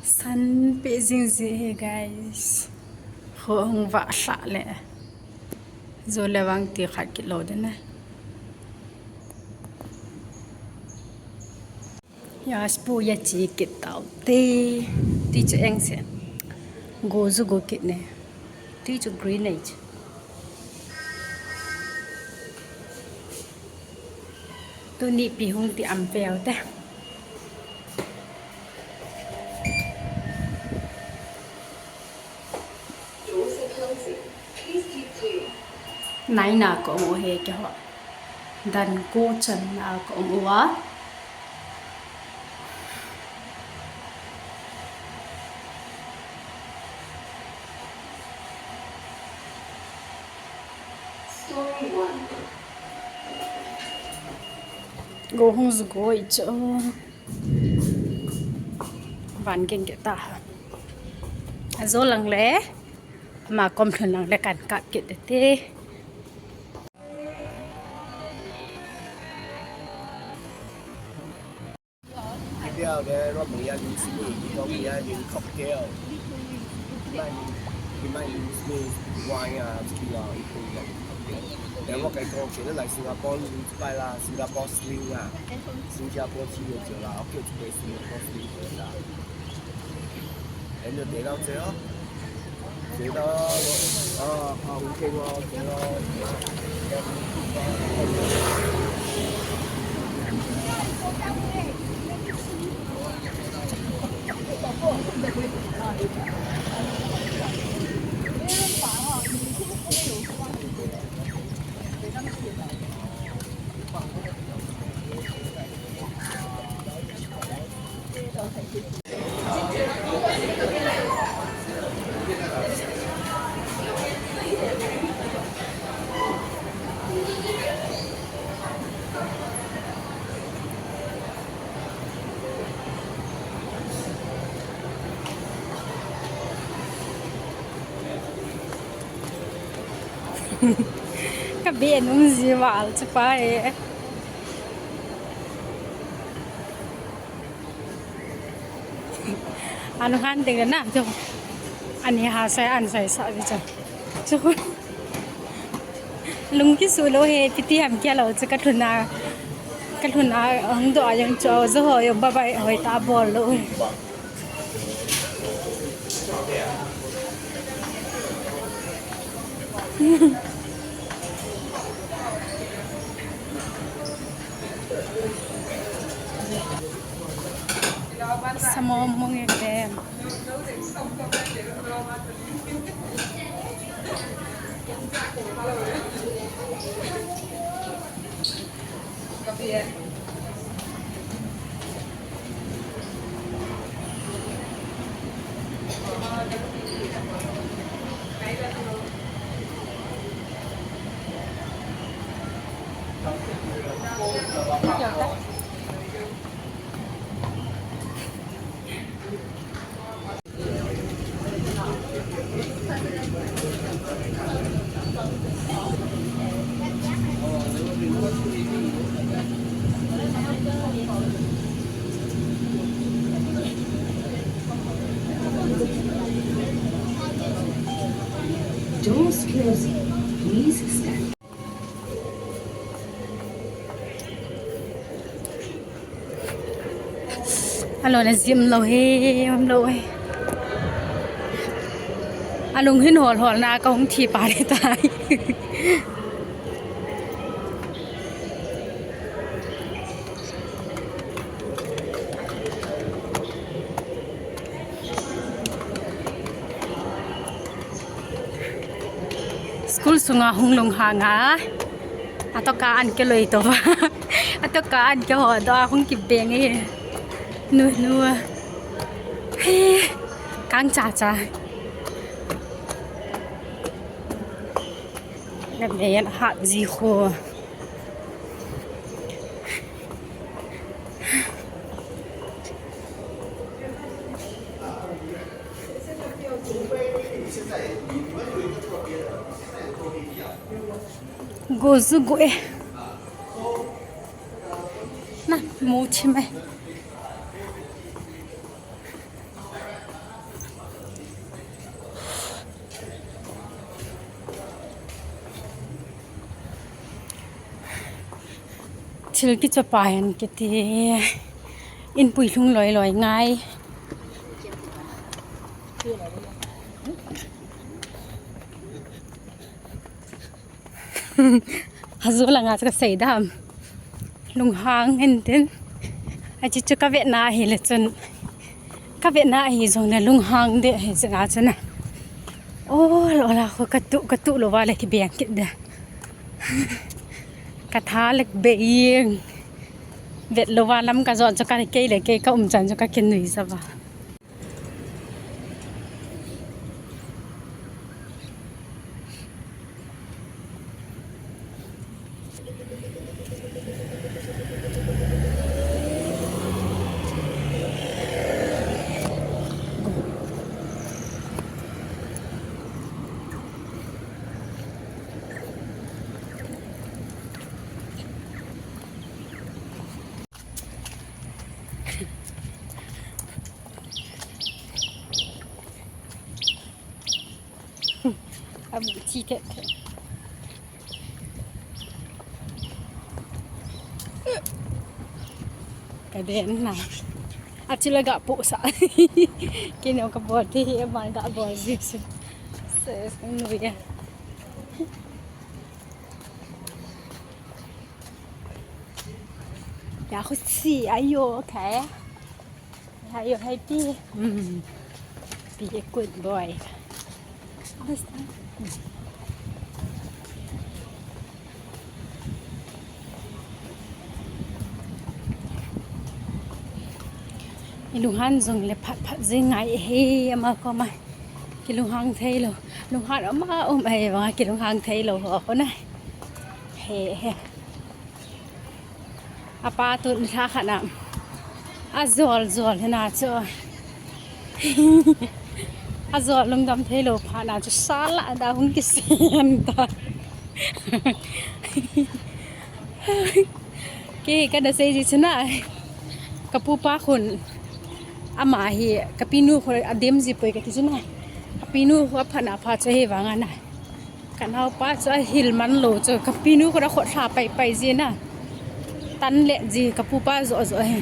Sun pezing zi guys. Hong va sa le. Zo lewang ti khat ki lo de na. Ya spu ya chi kit tao te. Ti chu eng sen. Go zu go kit ne. Ti chu green age. Tu ni pi hong ti am pel te. Nãy nào có một hệ cho họ đàn cô trần nào có một quá cô không dùng cô ấy cho ván kinh cái ta dỗ lằng lẽ mà còn thường lằng lẽ cản cạn kiện để thế Kêu cái nó mới ăn xí có mới ăn cocktail mai xí wine à xí à然後我計過其實嚟新加坡拜啦，新加坡 sling 啊，新加坡豬肉咗啦，我叫自己新加坡 sling 咗啦，咁就地撈啫咯，地撈OK 喎，地cái biển cũng gì mà chứ phải anh han tiếng đến nào chứ anh hà sai anh sai sợ gì chứ chứ lung cái số lô hè thì tiệm kia là chứ cái thun na ông đóยังcho rồi hồi bà bà hồi ta bỏ luôn Sama mong em Doors closing. Please stand. alo là diêm lâu he hôm lâu he anh hin hồn hồn na có không thì bà để tai school sunga hung lung hanga ato ka an ke loi to ba ato ka an ke ho do hung ki beng e nu he kang cha cha làm này hạ gì khô gozu goe na mu chim chil ki chapayan kiti in pui lung loi loi ngai hazula nga ka sei dam lung hang hen tin a chi chu ka ve na hi le chun ka ve na hi zong na lung hang de he changa chana o lo la ko ka tu lo wa le ki beng ki da ka tha lek be yeng vet lo wa lam ka zon cho ka ke le ke ka chan cho ka ken nui sa ba abu chi te cái đèn này à chỉ là gạo bộ sả cái nào cả bò thì em bán gạo bò gì sẽ nuôi à ya có gì ayo okay ayo happy be a good boy lunghan dùng le phat phat ding ngai he ama ko mai ki lunghang thei lo lunghan ama ai wa ki lunghang thei lo ho ko nai he he apa tu tha khana azol zol hena cho azol lung dam thei lo phana chu sala da hung ki sen ta ki ka da sei ji chna kapu pa khun ama hi kapinu kho adem ji poi ka kijuna kapinu kho phana pha che he wanga na kanau pa cha hil man lo cho kapinu kho ra kho tha pai pai ji na tan le ji kapu pa zo zo he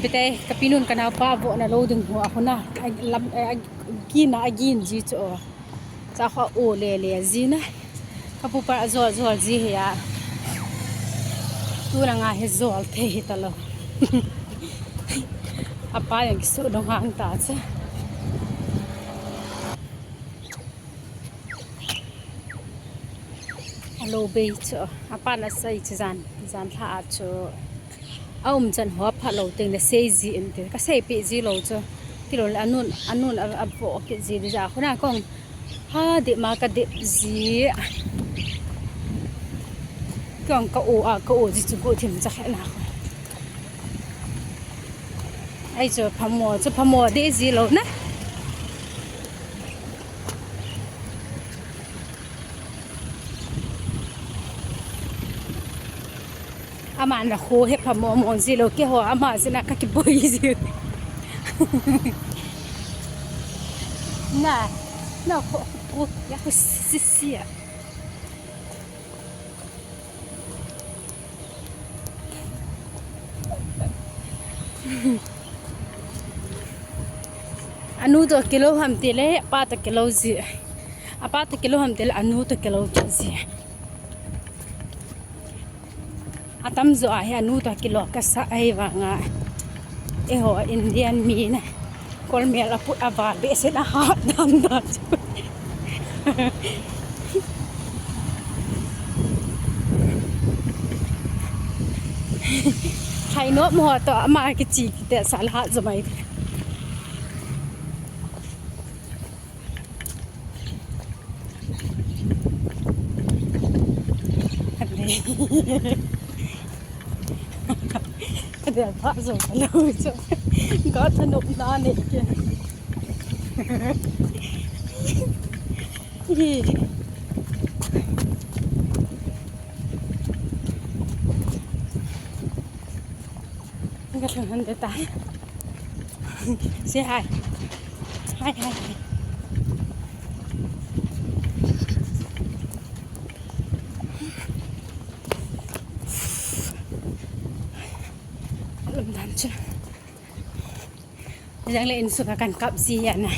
bite kapinun kanau pa bo na lo ding ho khona lam gi na agin ji cho cha kho o le le ji na kapu pa zo zo ji he ya tu na nga he zol the hi ta lo apa yang kisu dong hang ta cha alo be cho apa na sai chan tha cho chan ho pha lo teng le sei ji en te ka sei pe ji lo cho ti lo anun abo ke ji de ja khona kong ha de ma ka de ji kong ka o ji chu go thim cha khana ai cho phamo de ji lo na ama na kho he phamo mo ji lo ke ho ama sina ka ki boi ji na kho ya ko sisia anu to kilo ham tele pa ta kilo ji apa ta kilo ham tele anu to kilo ji atam zo a anu to kilo ka sa ai wa nga e ho indian mi na kol me la put ava be se na ha dam da thai no mo to ma ki chi te sal ha zo maiเดี๋ยวพระสงฆ์เราจะก็สนุกนานอีกก็ถึงนั้นจะตายเสียหาย yang lain suka kan kap sian nah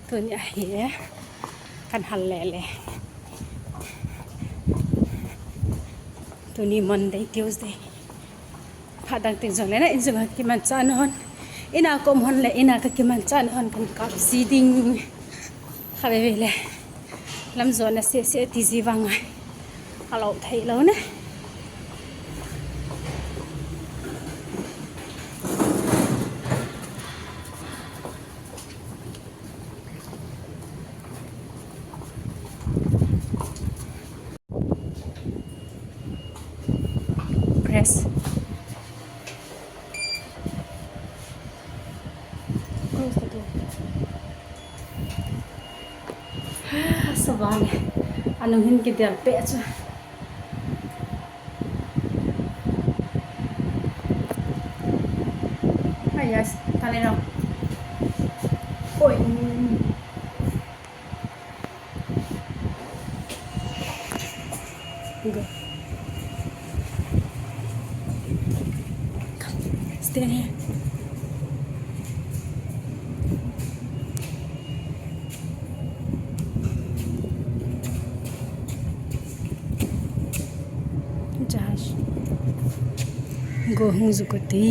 tu ni akhir kan halele tu ni Monday Tuesday padang ting jong le na injung ki man chan hon ina kom hon le ina ka ki man chan hon kan kap si ding khabe le lam zona se ti ji wang alo thai lo na press close the door savane anong hin ki der pe cha ayas tale no oi go stay here jahaj go hung zukuti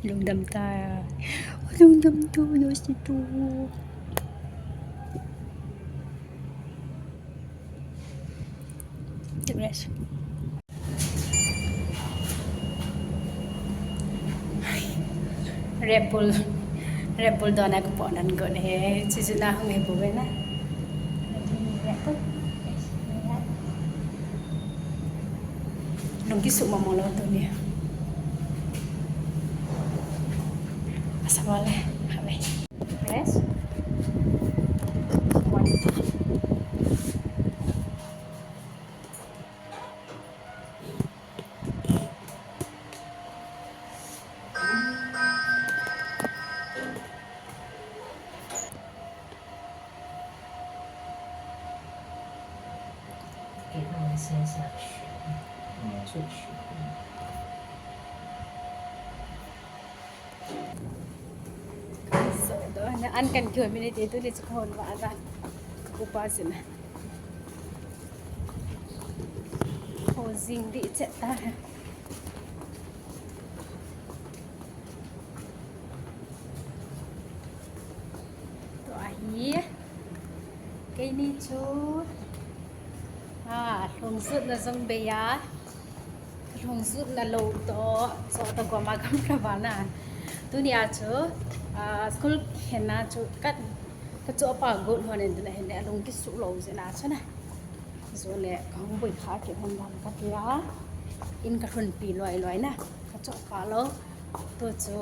lung đâm ta lung đâm tu yo si tu Terus Red Bull doon ako po nan ko ne sisuna hong ibu na nung kisuk mamolo to niya asa wala habe press one给他们先下去，最吃亏。So đó là ăn cần cười mình đi tôi đi chụp hồn và ăn upa xin này hồ dinh đi chạy taตัวฮีcái ni chú lồng sút là dòng bè lồng sút là lâu to so to qua mà cầm ra vào nè tôi đi chú school hiện na chú cắt cái chỗ bảo gội hoa này là hiện lồng cái sụ lâu sẽ là chứ này rồi lẹ không bị phá kiểu hồng đầm cái kia in cái phần pì loài loài nè cái chỗ phá lố tôi chú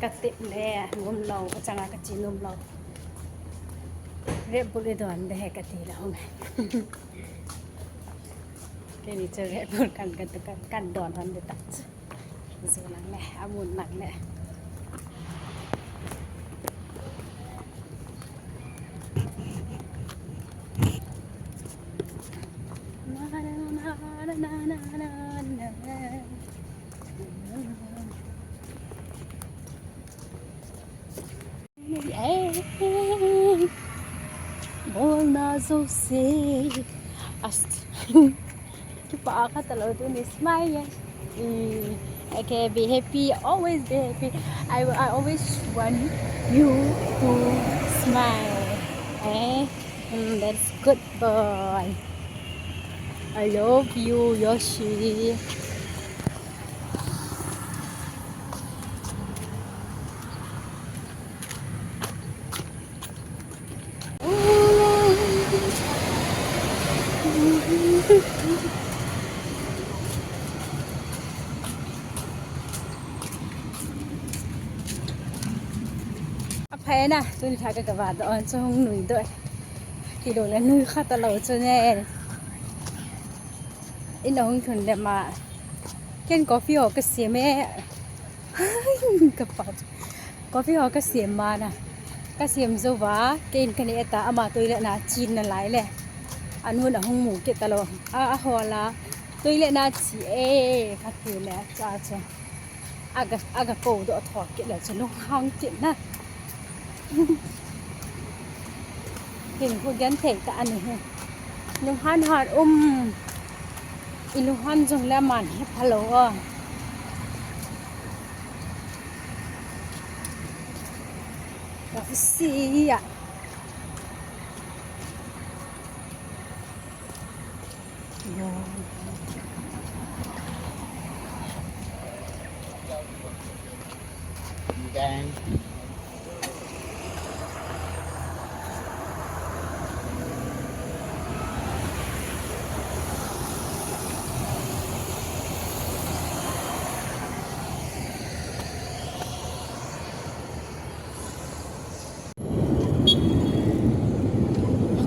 cắt tiệm lẹ ngâm lâu cái chẳng là cái chỉ ngâm lâu rep boleh doan deh katila hong kini cere pun kan don han detak so lang le amun lang le Bolna Zose Ast Kipah kalau tu ni smile okay, be happy, always be happy. I always want you to smile. That's good boy. I love you, Yoshi. Thế nè, tôi thấy cái vạt đó trong núi đợi thì đồ là núi khá là lâu cho nghe in đó không thuần đẹp mà cái có phi cái xiêm ấy cái bát có phi cái xiêm mà nè cái xiêm dâu vá cái này ta mà tôi lại là chín là lái lẹ ăn luôn ở hông mù cái ta lo hoa là tôi lại là chỉ cái thứ lẹ cha cha aga cầu độ thọ cái là cho nó hăng chuyện nè hình của gen thể ta anh này nhưng han hạt ilu han dùng la man hello đó xí à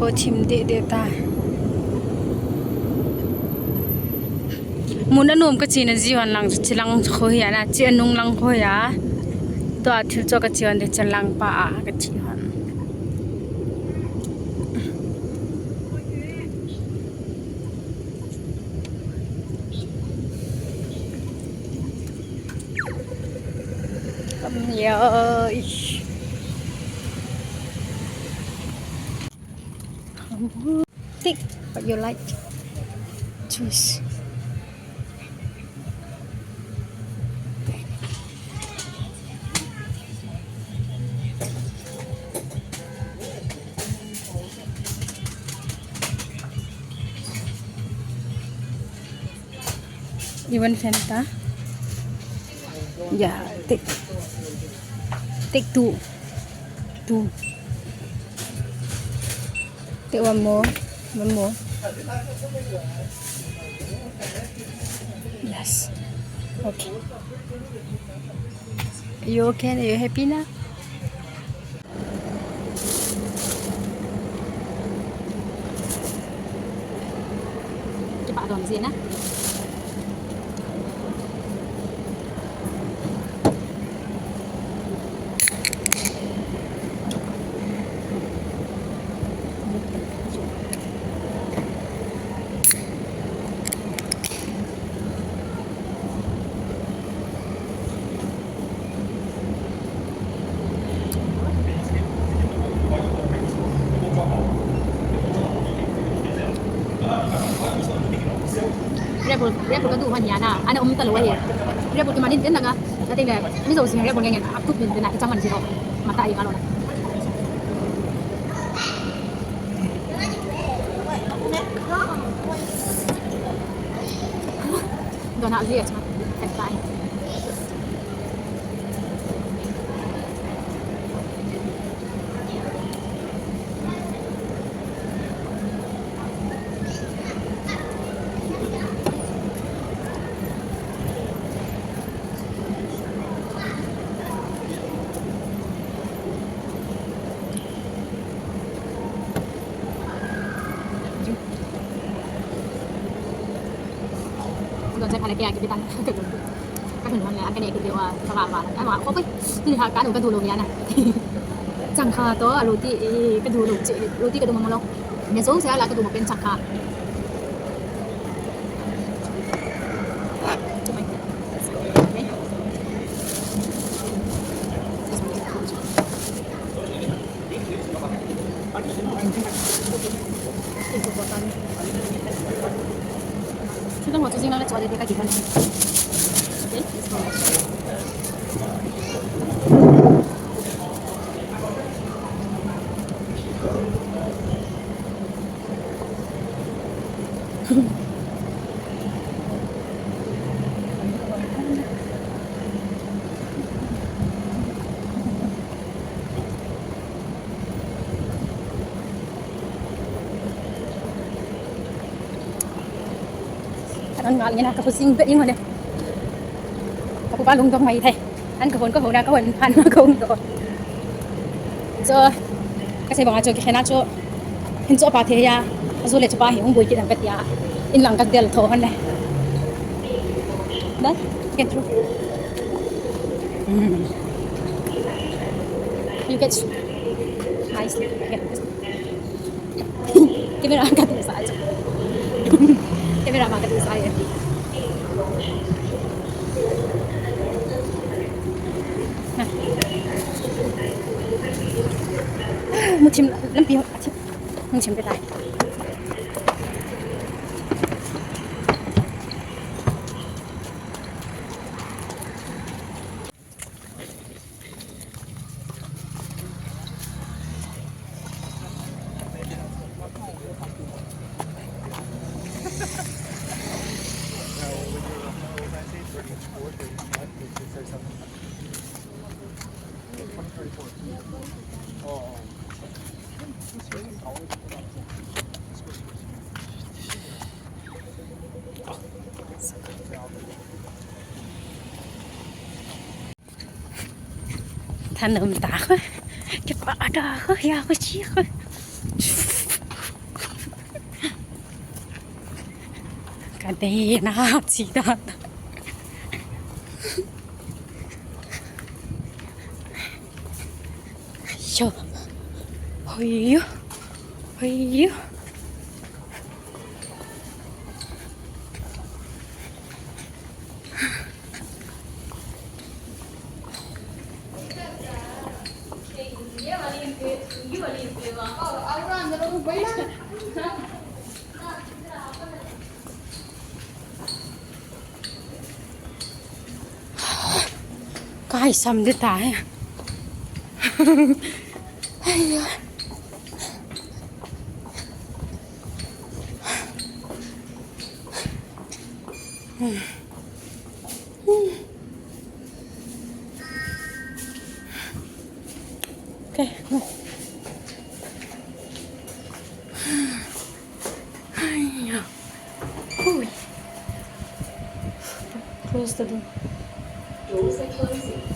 cô chim để ta muốn ăn nôm cái gì là gì hoàn lăng chỉ lăng khôi à na chỉ ăn nung lăng khôi à tôi thiếu cho cái gì hoàn để chỉ lăng pa cái gì hoàn cầm nhiều Take what you like. Choose. You want Fanta? Yeah, take two. Take one more. Yes. Okay. Are you okay? Are you happy now? Cái bạn làm gì nè? dia pun tu hanya na ana talu ya dia pun manin den nga na ting ni so sin dia pun ngen aku bin na icaman sih mata ai kalau dona azia cuma tai còn sẽ phải là cái tăng các hình hoàn là cái này cái điều các bạn mà anh bảo không biết thì hạt cá đủ cái đủ luôn nha chẳng khá đó là roti cái đủ đủ chị roti cái đủ mà lâu nhà số sẽ là cái đủ một bên chẳng khá现在我最近那个做的这个地方，anh nói như là cái sinh vệ nhưng mà aku balung dong mai thầy anh cái hồn có hồn nào có hồn pan mà không rồi cho cái gì bằng cho cái nào cho hình cho ba thế ya rồi lại cho ba hiểu bùi cái thằng cái ya in lăng cái del thô hơn này đấy get through you get nice get camera angkat dulu saja camera angkat dulu saya một chim lắm piu một chim cái này thanh âm ta khơi cái bà đã khơi ya khơi chi khơi cái này na chỉ đó cho ôi ôi cái xăm đứt tai okay close the door. Doors are closing.